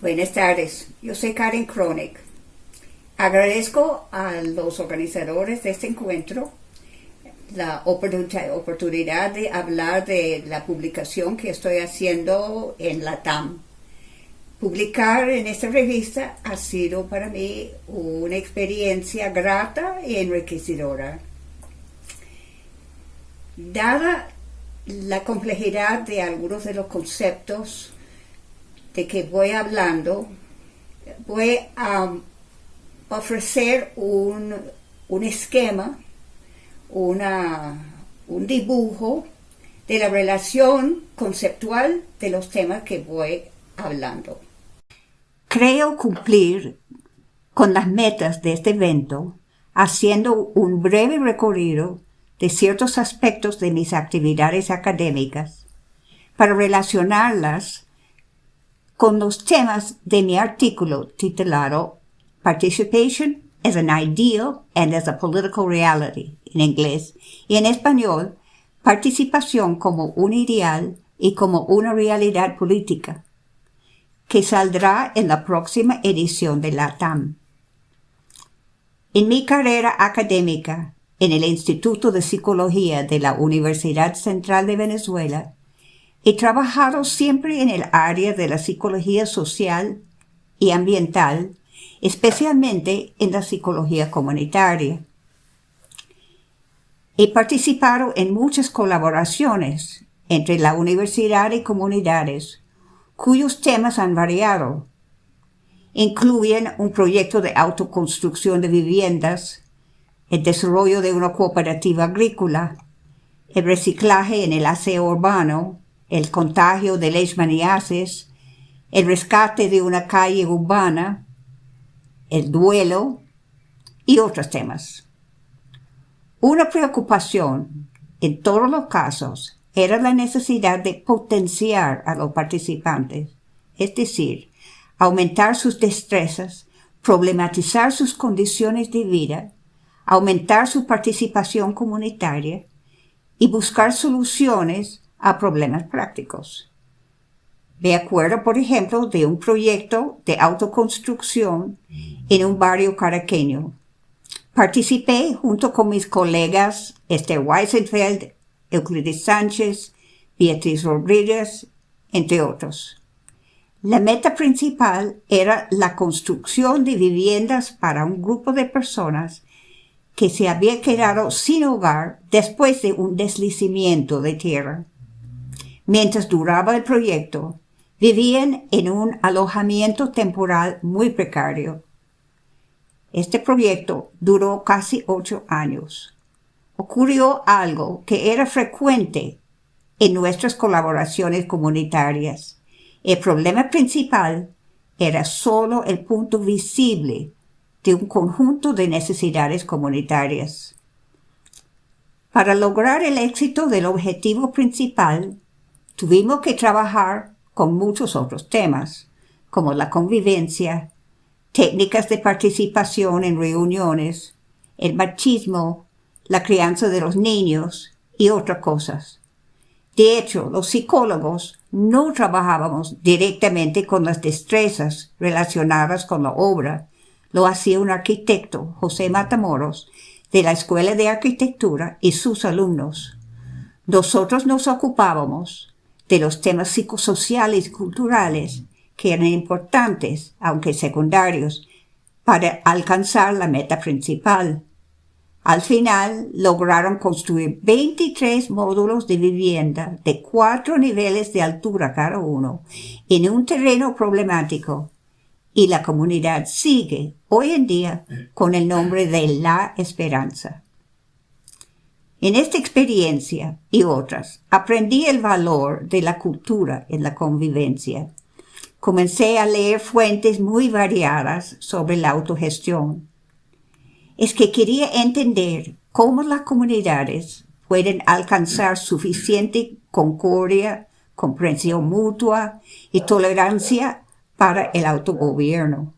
Buenas tardes, yo soy Karen Kronig. Agradezco a los organizadores de este encuentro la oportunidad de hablar de la publicación que estoy haciendo en la TAM. Publicar en esta revista ha sido para mí una experiencia grata y enriquecedora. Dada la complejidad de algunos de los conceptos de que voy hablando, voy a ofrecer un esquema, un dibujo de la relación conceptual de los temas que voy hablando. Creo cumplir con las metas de este evento haciendo un breve recorrido de ciertos aspectos de mis actividades académicas para relacionarlas con los temas de mi artículo titulado Participation as an Ideal and as a Political Reality, en inglés, y en español, Participación como un ideal y como una realidad política, que saldrá en la próxima edición de la TAM. En mi carrera académica en el Instituto de Psicología de la Universidad Central de Venezuela, he trabajado siempre en el área de la psicología social y ambiental, especialmente en la psicología comunitaria. He participado en muchas colaboraciones entre la universidad y comunidades, cuyos temas han variado. Incluyen un proyecto de autoconstrucción de viviendas, el desarrollo de una cooperativa agrícola, el reciclaje en el aseo urbano, el contagio de leishmaniasis, el rescate de una calle urbana, el duelo y otros temas. Una preocupación en todos los casos era la necesidad de potenciar a los participantes, es decir, aumentar sus destrezas, problematizar sus condiciones de vida, aumentar su participación comunitaria y buscar soluciones a problemas prácticos. Me acuerdo, por ejemplo, de un proyecto de autoconstrucción en un barrio caraqueño. Participé junto con mis colegas Esther Weisenfeld, Euclides Sánchez, Beatriz Rodríguez, entre otros. La meta principal era la construcción de viviendas para un grupo de personas que se había quedado sin hogar después de un deslizamiento de tierra. Mientras duraba el proyecto, vivían en un alojamiento temporal muy precario. Este proyecto duró casi 8 años. Ocurrió algo que era frecuente en nuestras colaboraciones comunitarias. El problema principal era solo el punto visible de un conjunto de necesidades comunitarias. Para lograr el éxito del objetivo principal, tuvimos que trabajar con muchos otros temas, como la convivencia, técnicas de participación en reuniones, el machismo, la crianza de los niños y otras cosas. De hecho, los psicólogos no trabajábamos directamente con las destrezas relacionadas con la obra. Lo hacía un arquitecto, José Matamoros, de la Escuela de Arquitectura y sus alumnos. Nosotros nos ocupábamos de los temas psicosociales y culturales que eran importantes, aunque secundarios, para alcanzar la meta principal. Al final, lograron construir 23 módulos de vivienda de 4 niveles de altura cada uno en un terreno problemático, y la comunidad sigue hoy en día con el nombre de La Esperanza. En esta experiencia y otras, aprendí el valor de la cultura en la convivencia. Comencé a leer fuentes muy variadas sobre la autogestión. Es que quería entender cómo las comunidades pueden alcanzar suficiente concordia, comprensión mutua y tolerancia para el autogobierno.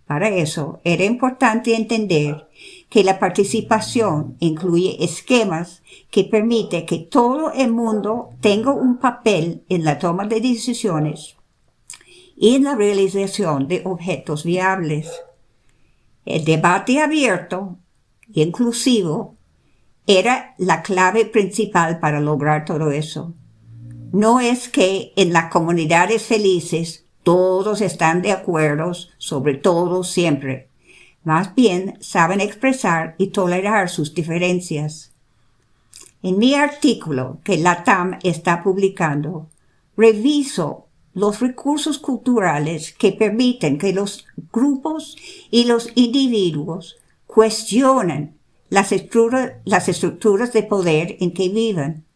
Para eso era importante entender que la participación incluye esquemas que permiten que todo el mundo tenga un papel en la toma de decisiones y en la realización de objetos viables. El debate abierto e inclusivo era la clave principal para lograr todo eso. No es que en las comunidades felices todos están de acuerdo sobre todo siempre. Más bien saben expresar y tolerar sus diferencias. En mi artículo que LATAM está publicando, reviso los recursos culturales que permiten que los grupos y los individuos cuestionen las estructuras de poder en que viven.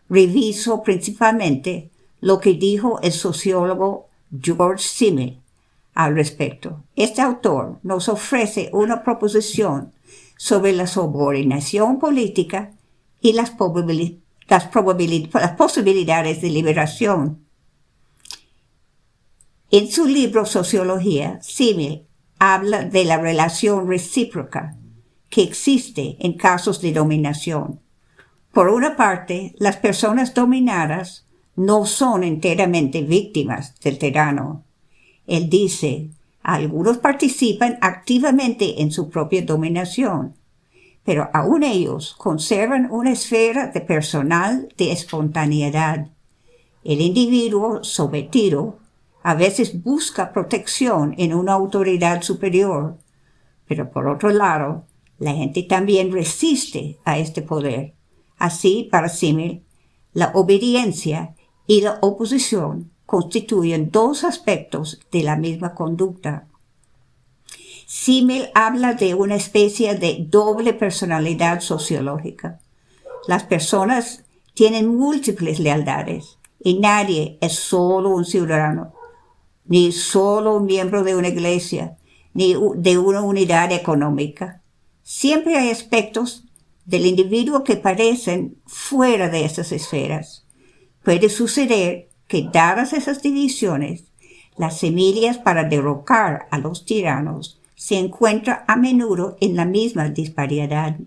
Reviso principalmente lo que dijo el sociólogo George Simmel al respecto. Este autor nos ofrece una proposición sobre la subordinación política y las posibilidades de liberación. En su libro Sociología, Simmel habla de la relación recíproca que existe en casos de dominación. Por una parte, las personas dominadas no son enteramente víctimas del tirano. Él dice, algunos participan activamente en su propia dominación, pero aún ellos conservan una esfera de personal de espontaneidad. El individuo sometido a veces busca protección en una autoridad superior, pero por otro lado, la gente también resiste a este poder. Así, para Simmel, la obediencia y la oposición constituyen dos aspectos de la misma conducta. Simmel habla de una especie de doble personalidad sociológica. Las personas tienen múltiples lealtades y nadie es solo un ciudadano, ni solo un miembro de una iglesia, ni de una unidad económica. Siempre hay aspectos del individuo que parecen fuera de esas esferas. Puede suceder que, dadas esas divisiones, las semillas para derrocar a los tiranos se encuentran a menudo en la misma disparidad.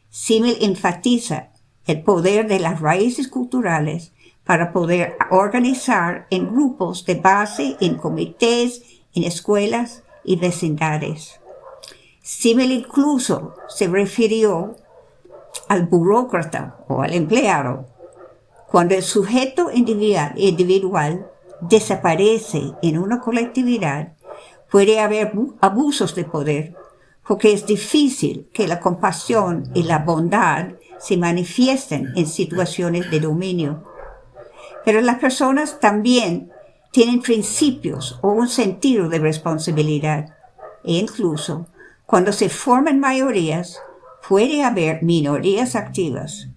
Simmel enfatiza el poder de las raíces culturales para poder organizar en grupos de base, en comités, en escuelas y vecindades. Simmel incluso se refirió al burócrata o al empleado. Cuando el sujeto individual desaparece en una colectividad, puede haber abusos de poder, porque es difícil que la compasión y la bondad se manifiesten en situaciones de dominio. Pero las personas también tienen principios o un sentido de responsabilidad. E incluso, cuando se forman mayorías, puede haber minorías activas.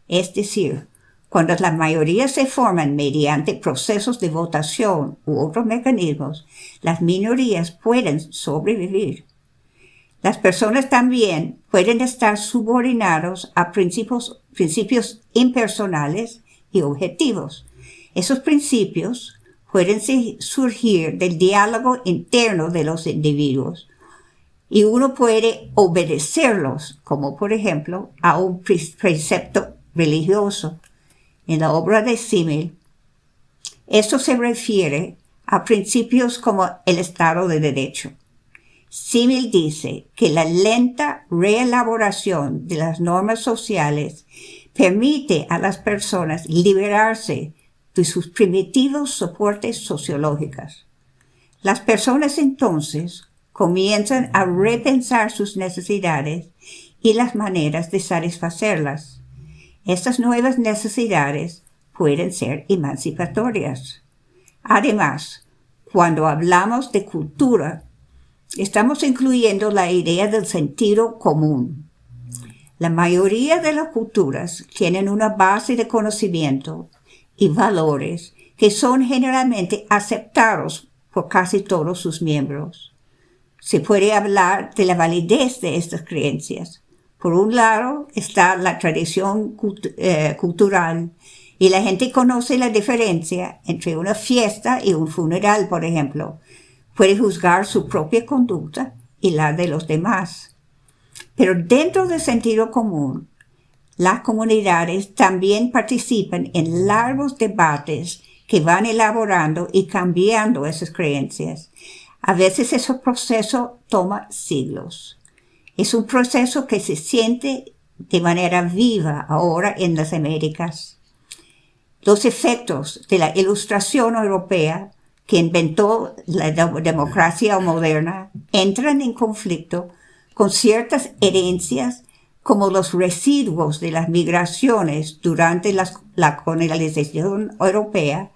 Es decir, cuando las mayorías se forman mediante procesos de votación u otros mecanismos, las minorías pueden sobrevivir. Las personas también pueden estar subordinados a principios impersonales y objetivos. Esos principios pueden surgir del diálogo interno de los individuos y uno puede obedecerlos, como por ejemplo a un precepto religioso. En la obra de Simmel, esto se refiere a principios como el Estado de Derecho. Simmel dice que la lenta reelaboración de las normas sociales permite a las personas liberarse de sus primitivos soportes sociológicos. Las personas entonces comienzan a repensar sus necesidades y las maneras de satisfacerlas. Estas nuevas necesidades pueden ser emancipatorias. Además, cuando hablamos de cultura, estamos incluyendo la idea del sentido común. La mayoría de las culturas tienen una base de conocimiento y valores que son generalmente aceptados por casi todos sus miembros. Se puede hablar de la validez de estas creencias. Por un lado está la tradición cultural y la gente conoce la diferencia entre una fiesta y un funeral, por ejemplo. Puede juzgar su propia conducta y la de los demás. Pero dentro del sentido común, las comunidades también participan en largos debates que van elaborando y cambiando esas creencias. A veces ese proceso toma siglos. Es un proceso que se siente de manera viva ahora en las Américas. Los efectos de la Ilustración europea, que inventó la democracia moderna, entran en conflicto con ciertas herencias como los residuos de las migraciones durante la colonización europea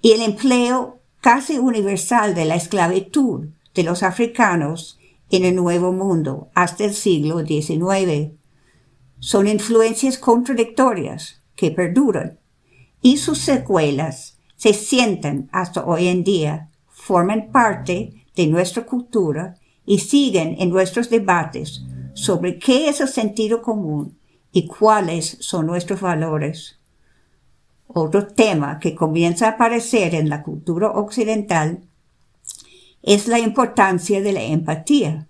y el empleo casi universal de la esclavitud de los africanos en el Nuevo Mundo hasta el siglo XIX. Son influencias contradictorias que perduran y sus secuelas se sienten hasta hoy en día, forman parte de nuestra cultura y siguen en nuestros debates sobre qué es el sentido común y cuáles son nuestros valores. Otro tema que comienza a aparecer en la cultura occidental es la importancia de la empatía.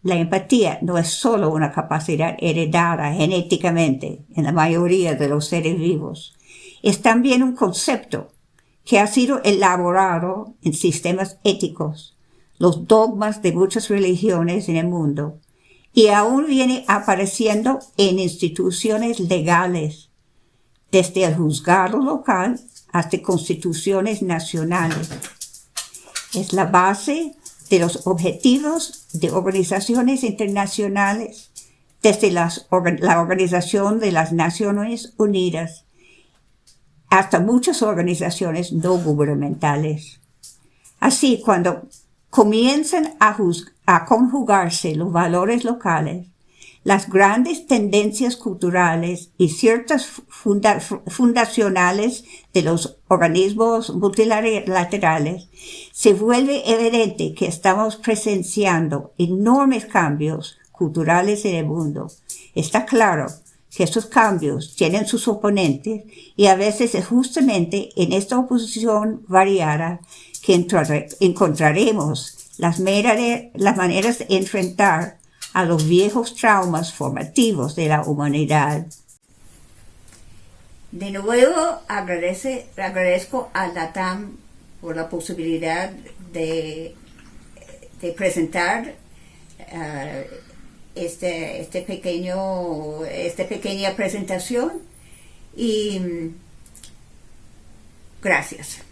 La empatía no es solo una capacidad heredada genéticamente en la mayoría de los seres vivos. Es también un concepto que ha sido elaborado en sistemas éticos, los dogmas de muchas religiones en el mundo, y aún viene apareciendo en instituciones legales, desde el juzgado local hasta constituciones nacionales. Es la base de los objetivos de organizaciones internacionales, desde la Organización de las Naciones Unidas hasta muchas organizaciones no gubernamentales. Así, cuando comienzan a conjugarse los valores locales, las grandes tendencias culturales y ciertas fundacionales de los organismos multilaterales, se vuelve evidente que estamos presenciando enormes cambios culturales en el mundo. Está claro que estos cambios tienen sus oponentes y a veces es justamente en esta oposición variada que encontraremos las maneras de enfrentar a los viejos traumas formativos de la humanidad. De nuevo agradezco a LATAM por la posibilidad de presentar esta pequeña presentación y gracias.